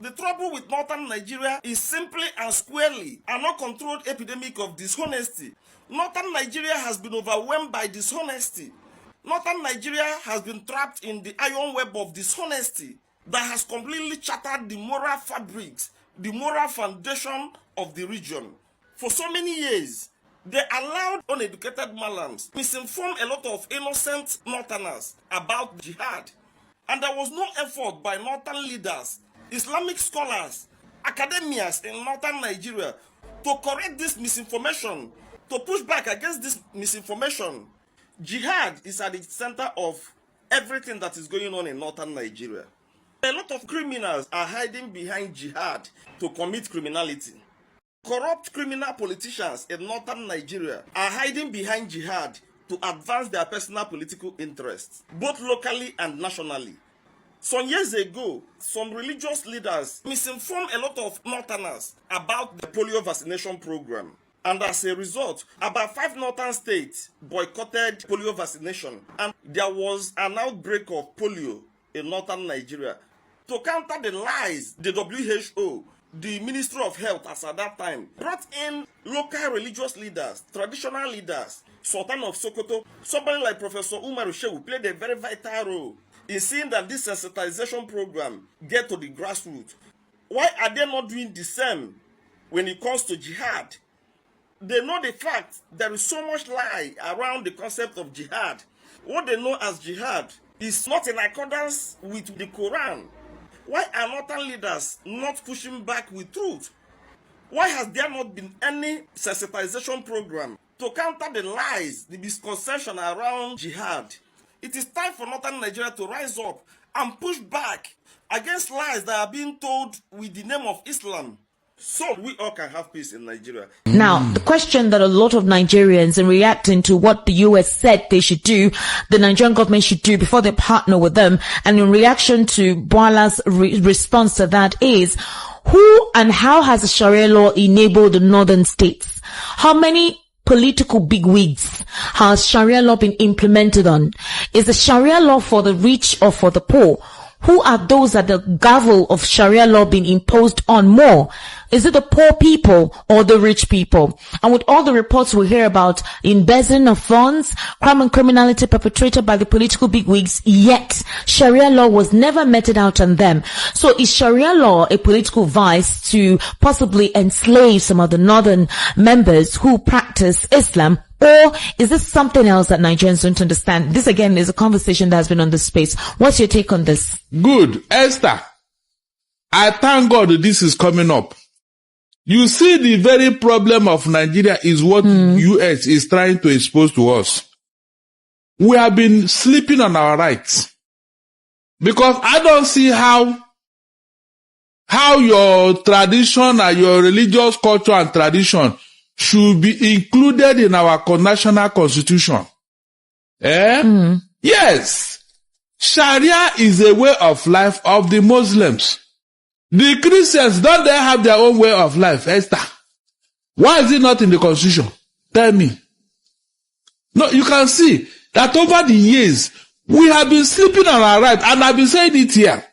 The trouble with northern Nigeria is simply and squarely an uncontrolled epidemic of dishonesty. Northern Nigeria has been overwhelmed by dishonesty. Northern Nigeria has been trapped in the iron web of dishonesty that has completely shattered the moral fabrics, the moral foundation of the region. For so many years, they allowed uneducated Malams misinform a lot of innocent Northerners about jihad. And there was no effort by Northern leaders, Islamic scholars, academians in Northern Nigeria to correct this misinformation, to push back against this misinformation. Jihad is at the center of everything that is going on in Northern Nigeria. A lot of criminals are hiding behind jihad to commit criminality. Corrupt criminal politicians in Northern Nigeria are hiding behind jihad to advance their personal political interests, both locally and nationally. Some years ago, some religious leaders misinformed a lot of Northerners about the polio vaccination program. And as a result, about 5 northern states boycotted polio vaccination, and there was an outbreak of polio in northern Nigeria. To counter the lies, the WHO, the Ministry of Health as at that time, brought in local religious leaders, traditional leaders. Sultan of Sokoto, somebody like Professor Umar Shehu played a very vital role in seeing that this sensitization program get to the grassroots. Why are they not doing the same when it comes to jihad? They know the fact there is so much lie around the concept of jihad. What they know as jihad is not in accordance with the Quran. Why are northern leaders not pushing back with truth? Why has there not been any sensitization program to counter the lies, the misconception around jihad? It is time for northern Nigeria to rise up and push back against lies that are being told with the name of Islam, so we all can have peace in Nigeria. Now, the question that a lot of Nigerians, in reacting to what the US said they should do, the Nigerian government should do before they partner with them, and in reaction to Boala's response to that is, who and how has the Sharia law enabled the northern states? How many political bigwigs has Sharia law been implemented on? Is the Sharia law for the rich or for the poor? Who are those that the gavel of Sharia law being imposed on more? Is it the poor people or the rich people? And with all the reports we hear about embezzling of funds, crime and criminality perpetrated by the political bigwigs, yet Sharia law was never meted out on them. So is Sharia law a political vice to possibly enslave some of the northern members who practice Islam? Or is this something else that Nigerians don't understand? This again is a conversation that has been on the space. What's your take on this? Good. Esther, I thank God that this is coming up. You see, the very problem of Nigeria is what US is trying to expose to us. We have been sleeping on our rights. Because I don't see how your tradition and your religious culture and tradition should be included in our national constitution. Yes. Sharia is a way of life of the Muslims. The Christians, don't they have their own way of life, Esther? Why is it not in the constitution? Tell me. No, you can see that over the years, we have been sleeping on our rights, and I've been saying it here.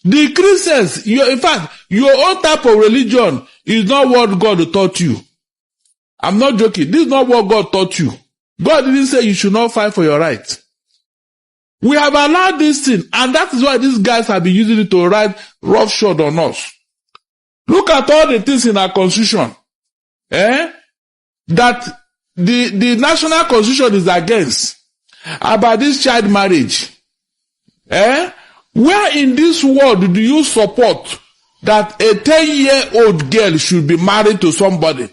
The Christians, in fact, your own type of religion is not what God taught you. I'm not joking. This is not what God taught you. God didn't say you should not fight for your rights. We have allowed this thing, and that is why these guys have been using it to ride roughshod on us. Look at all the things in our constitution, that the national constitution is against about this child marriage. Where in this world do you support that a 10-year-old girl should be married to somebody?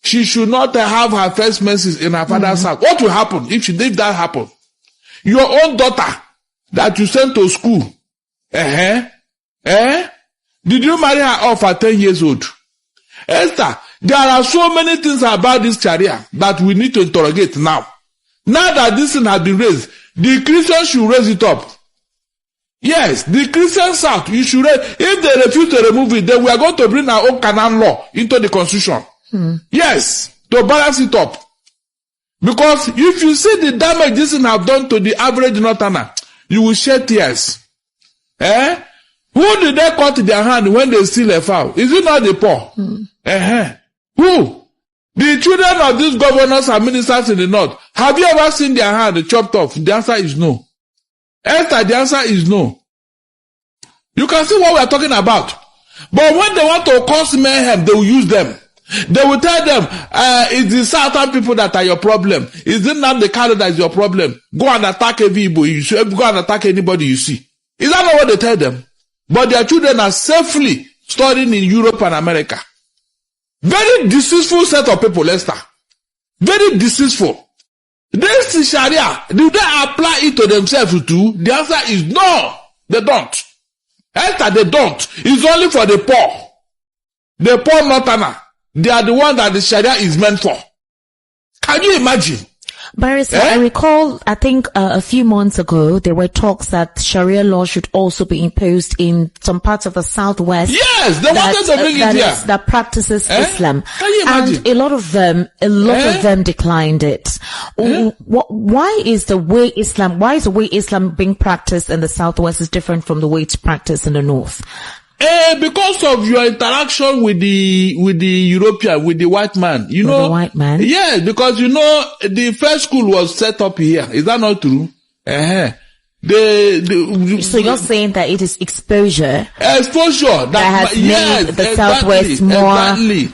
She should not have her first menses in her father's house. What will happen if that happen? Your own daughter that you sent to school, did you marry her off at 10 years old? Esther, there are so many things about this Sharia that we need to interrogate now. Now that this thing has been raised, the Christians should raise it up. Yes, the Christian South, you should raise. If they refuse to remove it, then we are going to bring our own canon law into the constitution. Yes, to balance it up. Because if you see the damage this thing have done to the average northerner, you will shed tears. Who Who did they cut their hand when they steal a fowl? Is it not the poor? Who? The children of these governors and ministers in the north. Have you ever seen their hand chopped off? The answer is no. Esther, the answer is no. You can see what we are talking about. But when they want to cause mayhem, they will use them. They will tell them, it's the southern people that are your problem. It's not the Kano that is your problem. Go and attack every Igbo you see. Go and attack anybody you see. Is that not what they tell them? But their children are safely studying in Europe and America. Very deceitful set of people, Esther. Very deceitful. This Sharia, do they apply it to themselves too? The answer is no. They don't. Esther, they don't. It's only for the poor. The poor northerner. They are the one that the Sharia is meant for. Can you imagine? Barrister, I recall, I think a few months ago, there were talks that Sharia law should also be imposed in some parts of the southwest. Yes, they wanted to bring it here. That practices Islam. Can you imagine? And a lot of them declined it. Why is the way Islam being practiced in the southwest is different from the way it's practiced in the north? Because of your interaction with the European, with the white man, you know. The white man? Yes, because you know, the first school was set up here. Is that not true? So you're saying that it is exposure that has made the southwest more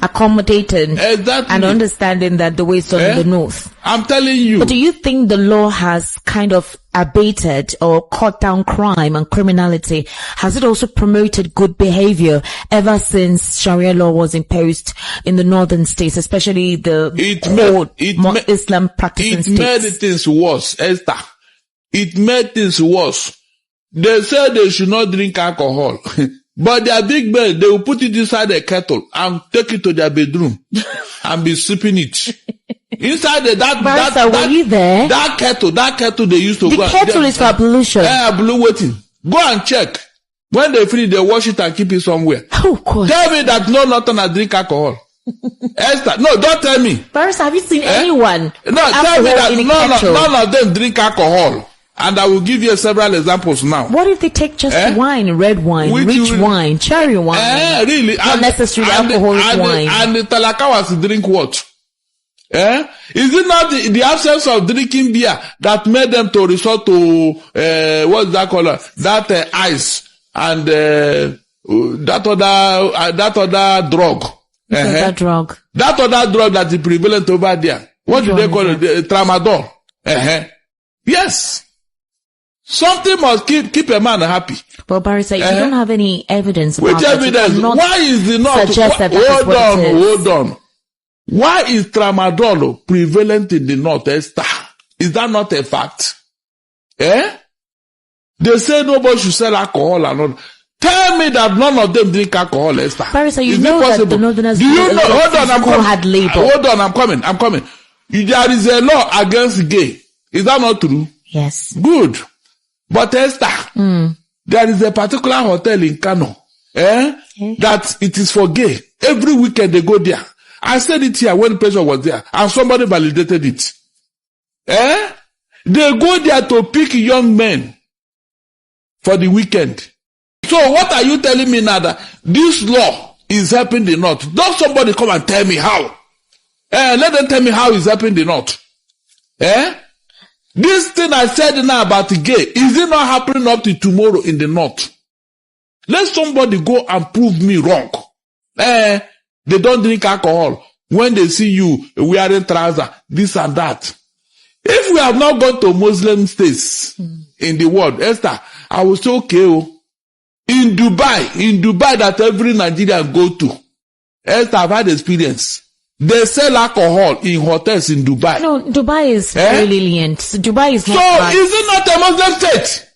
accommodating and understanding that the way it's done in the north. I'm telling you. But do you think the law has kind of abated or cut down crime and criminality? Has it also promoted good behavior ever since Sharia law was imposed in the northern states, especially the Islam practicing states? It made things worse, Esther. It made things worse. They said they should not drink alcohol. But their big men, they will put it inside a kettle and take it to their bedroom and be sipping it. Inside were you there? That kettle they used to go. The kettle is for ablution. Waiting. Go and check. When they finish, they wash it and keep it somewhere. Oh, God. Tell me that nothing I drink alcohol. Esther, no, don't tell me. Barrister, have you seen anyone? No, tell me that none of them drink alcohol. And I will give you several examples now. What if they take just wine, red wine, rich wine, cherry wine? Really? Not necessarily alcoholic wine. And the Talakawas drink what? Is it not the absence of drinking beer that made them to resort to, what's that called? That ice and that other drug. That drug. That other drug that is prevalent over there. What do they call it? Tramadol. Yes. Something must keep a man happy. But Barrister, you don't have any evidence about which evidence? Why is the North? Hold on. Why is tramadol prevalent in the North, Esther? Is that not a fact? They say nobody should sell alcohol and all. Tell me that none of them drink alcohol, Esther. Barrister, you know that the Northerners had label. Hold on, I'm coming. There is a law against gay. Is that not true? Yes. Good. But Esther, there is a particular hotel in Kano, that it is for gay. Every weekend they go there. I said it here when the pressure was there, and somebody validated it. They go there to pick young men for the weekend. So what are you telling me now that this law is helping the North? Don't somebody come and tell me how. Let them tell me how it's helping the North. This thing I said now about the gay, is it not happening up to tomorrow in the North? Let somebody go and prove me wrong. They don't drink alcohol. When they see you wearing trousers, this and that. If we have not gone to Muslim states in the world, Esther, I will say, okay, in Dubai that every Nigerian go to, Esther, I've had experience. They sell alcohol in hotels in Dubai. No, Dubai is very lenient. Dubai is not. So is it not a Muslim state?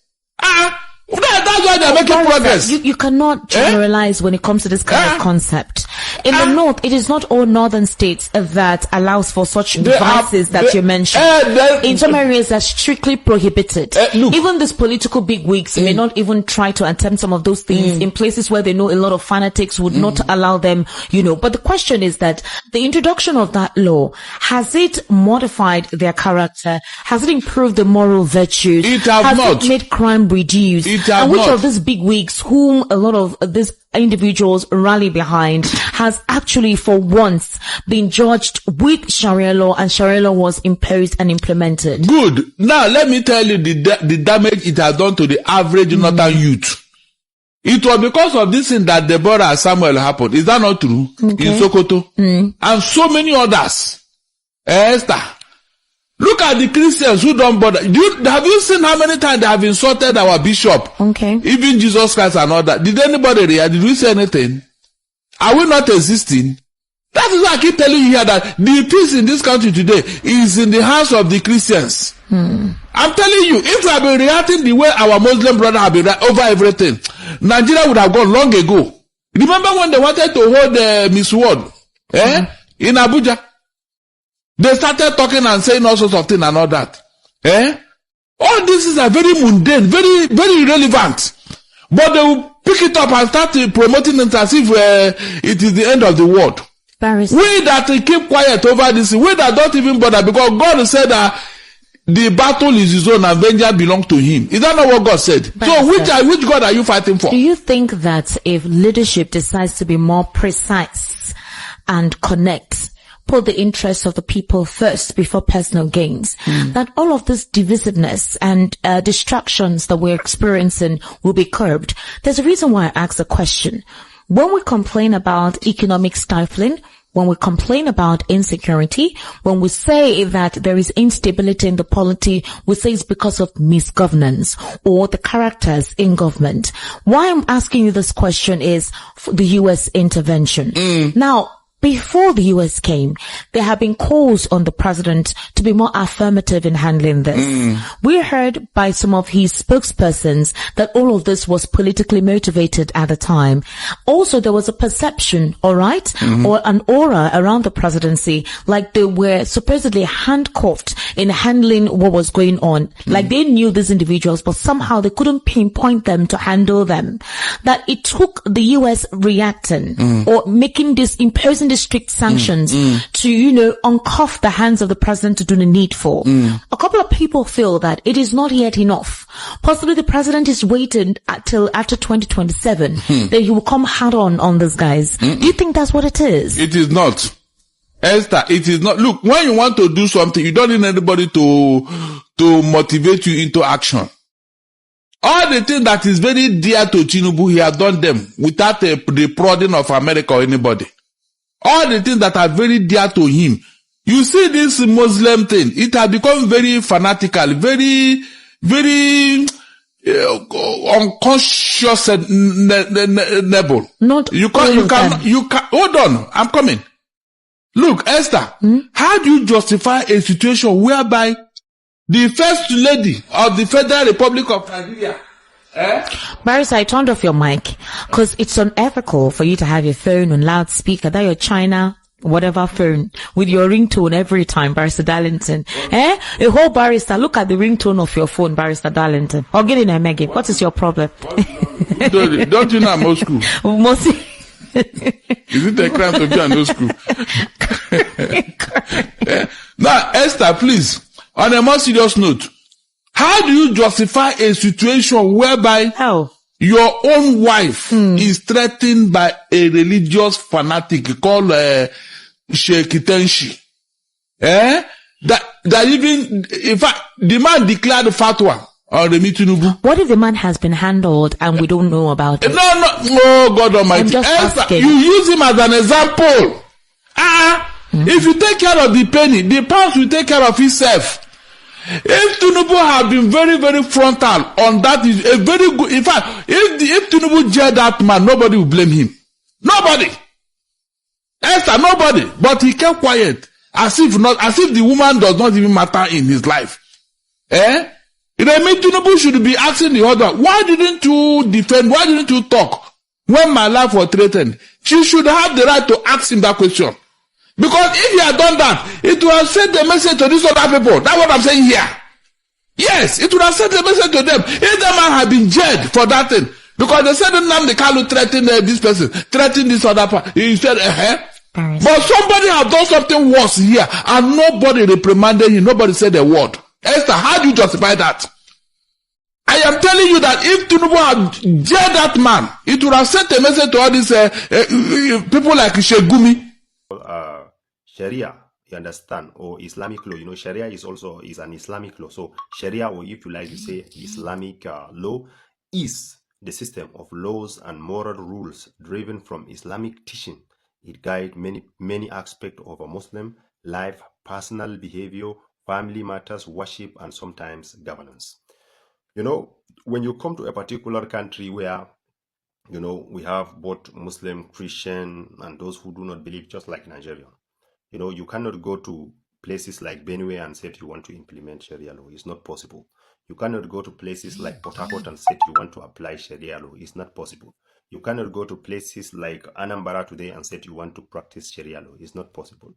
That's why they're making progress. You cannot generalize when it comes to this kind of concept. In the north, it is not all northern states that allows for such devices that you mentioned. In some areas, that's strictly prohibited. Even these political bigwigs may not even try to attempt some of those things in places where they know a lot of fanatics would not allow them, But the question is that the introduction of that law, has it modified their character? Has it improved the moral virtues? Has it made crime reduce? And which of these bigwigs, whom a lot of these individuals rally behind, has actually for once been judged with Sharia law, and Sharia law was imposed and implemented? Good. Now let me tell you the damage it has done to the average northern youth. It was because of this thing that Deborah and Samuel happened. Is that not true? In Sokoto. And so many others. Esther. Look at the Christians who don't bother. Have you seen how many times they have insulted our bishop? Even Jesus Christ and all that. Did anybody react? Did we say anything? Are we not existing? That is why I keep telling you here that the peace in this country today is in the hands of the Christians. I'm telling you, if we have been reacting the way our Muslim brothers have been over everything, Nigeria would have gone long ago. Remember when they wanted to hold Miss World in Abuja? They started talking and saying all sorts of things and all that. All this is a very mundane, very, very irrelevant. But they will pick it up and start promoting it as if it is the end of the world. We that keep quiet over this, we that don't even bother, because God said that the battle is his own and vengeance belongs to him. Is that not what God said? So which God are you fighting for? Do you think that if leadership decides to be more precise and connect, put the interests of the people first before personal gains, that all of this divisiveness and distractions that we're experiencing will be curbed? There's a reason why I asked the question. When we complain about economic stifling, when we complain about insecurity, when we say that there is instability in the polity, we say it's because of misgovernance or the characters in government. Why I'm asking you this question is for the U.S. intervention. Now, before the U.S. came, there have been calls on the president to be more affirmative in handling this. We heard by some of his spokespersons that all of this was politically motivated at the time. Also, there was a perception, or an aura around the presidency, like they were supposedly handcuffed in handling what was going on. Like they knew these individuals, but somehow they couldn't pinpoint them to handle them. That it took the U.S. reacting or making this, imposing the strict sanctions to, uncuff the hands of the president to do the needful. A couple of people feel that it is not yet enough. Possibly the president is waiting until after 2027 that he will come hard on these guys. Do you think that's what it is? It is not. Esther, it is not. Look, when you want to do something, you don't need anybody to motivate you into action. All the things that is very dear to Tinubu, he has done them without the prodding of America or anybody. All the things that are very dear to him. You see this Muslim thing, it has become very fanatical, very, very unconscious level. You can, hold on, I'm coming. Look, Esther, how do you justify a situation whereby the first lady of the Federal Republic of Nigeria, Barrister, I turned off your mic because it's unethical for you to have your phone on loudspeaker, that your China whatever phone with your ringtone every time, Barrister Darlington. A whole barrister, look at the ringtone of your phone, Barrister Darlington. Or get in a Maggie. What is your problem? Don't you know Moscow? Is it a crime to be in Moscow? Now, Esther, please, on a more serious note, how do you justify a situation whereby your own wife is threatened by a religious fanatic called Sheikh Tenshi? That even, in fact, the man declared fatwa on Remi Tinubu. What if the man has been handled and we don't know about it? No, oh God Almighty. Esther, you use him as an example. If you take care of the penny, the pound will take care of itself. If Tinubu had been very, very frontal on that, is a very good. In fact, if Tinubu jailed that man, nobody will blame him. Nobody. Esther, nobody. But he kept quiet, as if the woman does not even matter in his life. Remi Tinubu should be asking the other, why didn't you defend? Why didn't you talk when my life was threatened, she should have the right to ask him that question. Because if he had done that, it would have sent the message to these other people. That's what I'm saying here. Yes, it would have sent a message to them. If the man had been jailed for that thing, because they said Nnamdi Kanu threatened this person, threatened this other person. He said, But somebody have done something worse here, and nobody reprimanded him. Nobody said a word. Esther, how do you justify that? I am telling you that if Tinubu had jailed that man, it would have sent a message to all these people like Shegumi. Sharia, you understand, or Islamic law. You know, Sharia is an Islamic law. So Sharia, or if you like to say Islamic law, is the system of laws and moral rules driven from Islamic teaching. It guides many aspects of a Muslim life, personal behavior, family matters, worship, and sometimes governance. You know, when you come to a particular country where, you know, we have both Muslim, Christian, and those who do not believe, just like Nigeria. You know, you cannot go to places like Benue and say you want to implement Sharia law. It's not possible. You cannot go to places like Port Harcourt and say you want to apply Sharia law. It's not possible. You cannot go to places like Anambra today and say you want to practice Sharia law. It's not possible.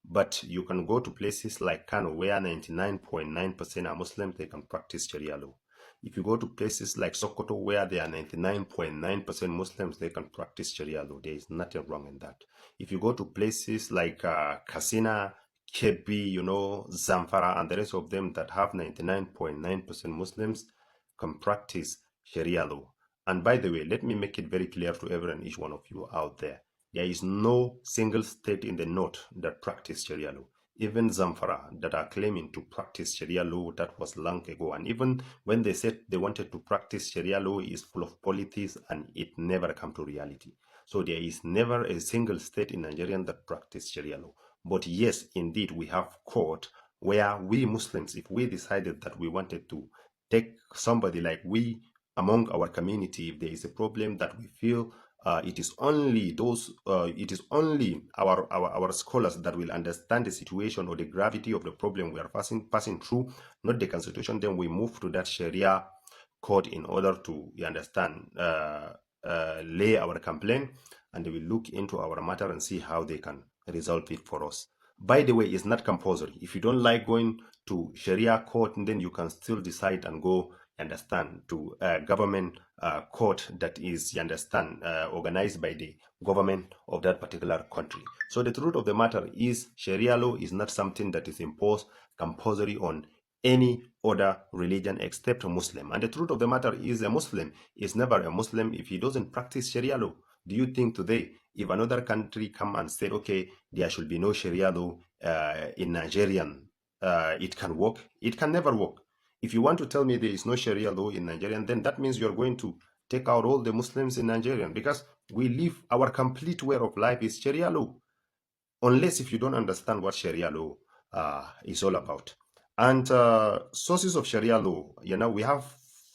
But you can go to places like Kano, where 99.9% are Muslims, they can practice Sharia law. If you go to places like Sokoto, where there are 99.9% Muslims, they can practice Sharia law. There is nothing wrong in that. If you go to places like Kasina, Kebbi, you know, Zamfara, and the rest of them that have 99.9% Muslims, can practice Sharia law. And by the way, let me make it very clear to every and each one of you out there. There is no single state in the north that practice Sharia law. Even Zamfara that are claiming to practice Sharia law, that was long ago. And even when they said they wanted to practice Sharia law, is full of politics and it never come to reality. So there is never a single state in Nigeria that practice Sharia law. But yes, indeed, we have court where we Muslims, if we decided that we wanted to take somebody like we among our community, if there is a problem that we feel it is only our scholars that will understand the situation or the gravity of the problem we are passing through, not the constitution, then we move to that Sharia court in order to, you understand, lay our complaint, and they will look into our matter and see how they can resolve it for us. By the way, it's not compulsory. If you don't like going to Sharia court, then you can still decide and go, understand, to a government court that is, you understand, organized by the government of that particular country. So the truth of the matter is Sharia law is not something that is imposed compulsory on any other religion except a Muslim. And the truth of the matter is a Muslim is never a Muslim if he doesn't practice Sharia law. Do you think today, if another country come and said, okay, there should be no Sharia law in Nigerian, it can work? It can never work. If you want to tell me there is no Sharia law in Nigeria, then that means you're going to take out all the Muslims in Nigeria, because we live, our complete way of life is Sharia law. Unless if you don't understand what Sharia law is all about. And sources of Sharia law, you know, we have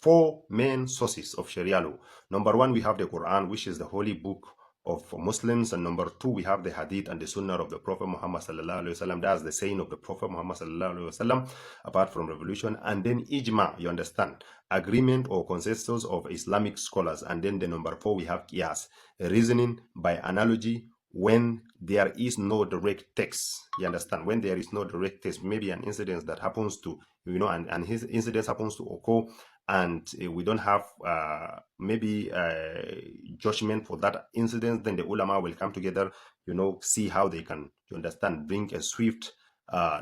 4 main sources of Sharia law. Number 1, we have the Quran, which is the holy book of Muslims, and number 2, we have the Hadith and the Sunnah of the Prophet Muhammad sallallahu alaihi wasallam. That's the saying of the Prophet Muhammad sallallahu alaihi wasallam, apart from revolution. And then Ijma, you understand, agreement or consensus of Islamic scholars. And then the number 4, we have Qiyas, reasoning by analogy when there is no direct text. You understand, when there is no direct text, maybe an incident that happens to, you know, and his incident happens to occur, and we don't have maybe judgment for that incident, then the ulama will come together, you know, see how they can, you understand, bring a swift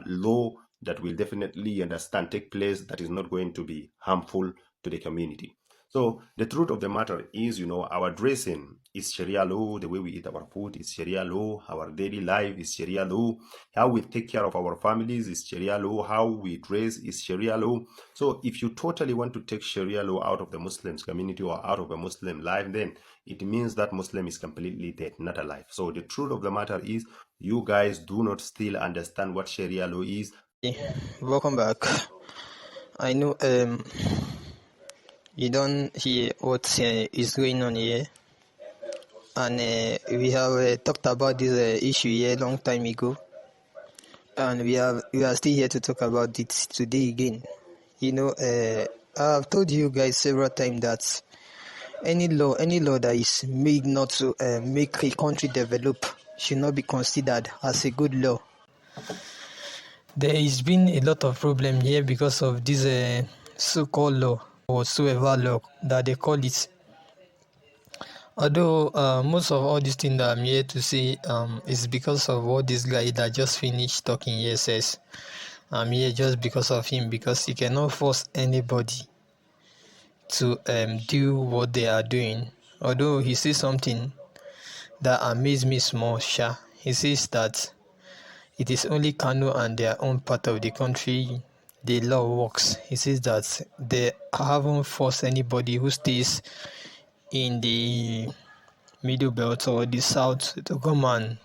law that will definitely, you understand, take place, that is not going to be harmful to the community. So the truth of the matter is, you know, our dressing is Sharia law, the way we eat our food is Sharia law, our daily life is Sharia law, how we take care of our families is Sharia law, how we dress is Sharia law. So if you totally want to take Sharia law out of the Muslims community or out of a Muslim life, then it means that Muslim is completely dead, not alive. So the truth of the matter is, you guys do not still understand what Sharia law is. Welcome back. I know you don't hear what is going on here, and we have talked about this issue here a long time ago, and we are still here to talk about it today again. You know, I've told you guys several times that any law that is made not to make a country develop should not be considered as a good law. There has been a lot of problem here because of this so-called law, whatsoever law that they call it. Although most of all these things that I'm here to say is because of what this guy that just finished talking here says. I'm here just because of him, because he cannot force anybody to do what they are doing. Although he says something that amazed me small, sha. He says that it is only Kano and their own part of the country the law works. He says that they haven't forced anybody who stays in the middle belt or the south to come and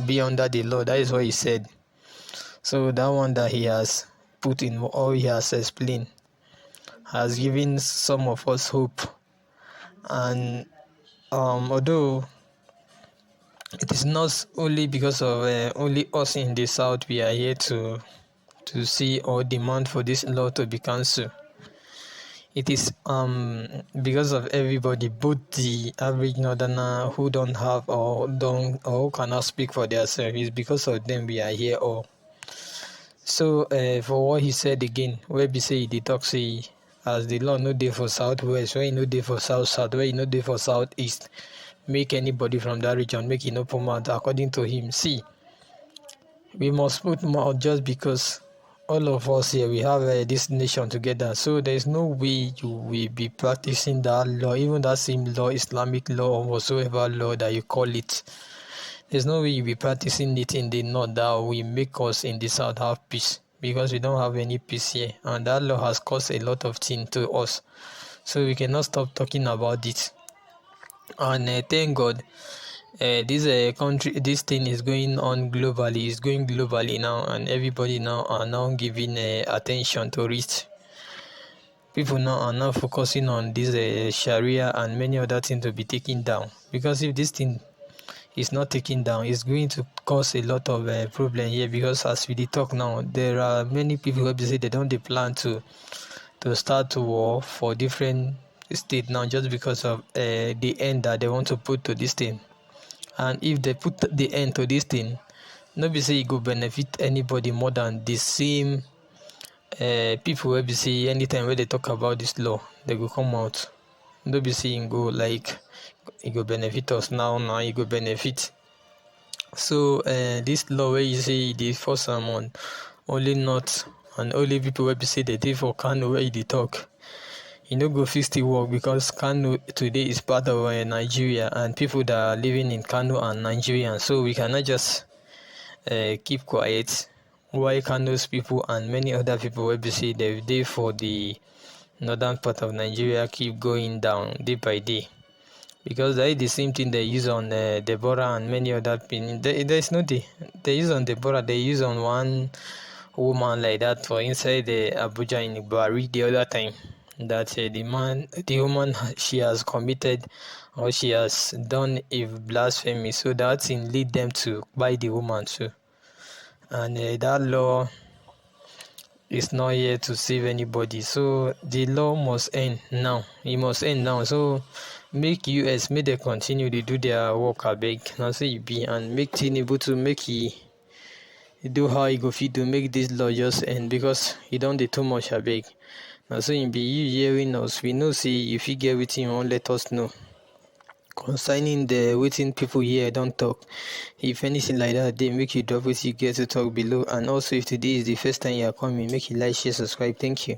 be under the law. That is what he said. So that one that he has put in, or he has explained, has given some of us hope. And although it is not only because of only us in the south we are here to see or demand for this law to be cancelled. It is because of everybody, both the average northerner who don't have or who cannot speak for themselves. It's because of them we are here all. So for what he said again, where we say the talk say as the law no dey for southwest, where no dey for south, where no dey for southeast, make anybody from that region make it no put mouth. According to him, see, we must put mouth just because all of us here we have this nation together. So there is no way you will be practicing that law, even that same law, Islamic law or whatsoever law that you call it. There's no way you'll be practicing it in the north that will make us in the south have peace, because we don't have any peace here, and that law has caused a lot of things to us. So we cannot stop talking about it. And thank God, this country, this thing is going on globally. It's going globally now, and everybody now are now giving attention to it. People now are now focusing on this Sharia and many other things to be taken down, because if this thing is not taken down, it's going to cause a lot of problem here. Because as we talk now, there are many people who say they don't plan to start war for different states now, just because of the end that they want to put to this thing. And if they put the end to this thing, nobody say it go benefit anybody more than the same people who say anytime when they talk about this law, they go come out. Nobody say it go like it go benefit us now it go benefit. So this law where you say the first on only not and only people where say they did for Kano where they talk, you know, go fix the work, because Kano today is part of Nigeria, and people that are living in Kano are Nigerians. So we cannot just keep quiet while Kano's people and many other people where say they did for the northern part of Nigeria keep going down day by day. Because that is the same thing they use on Deborah and many other people. There is no they use on Deborah, they use on one woman like that for inside the Abuja in Bari the other time, that the woman, she has committed or she has done a blasphemy, so that thing lead them to buy the woman too. And that law is not here to save anybody. So the law must end now. It must end now. So make US, make they continue to do their work, abeg. Now say you be, and make Tinubu to make he do how he go fit to make this law just end, because he don't do too much, abeg. Now so you be, you hearing us, we know say if you get with him, won't let us know concerning the waiting people here don't talk. If anything like that, they make you drop what you get to talk below. And also if today is the first time you are coming, make you like, share, subscribe. Thank you.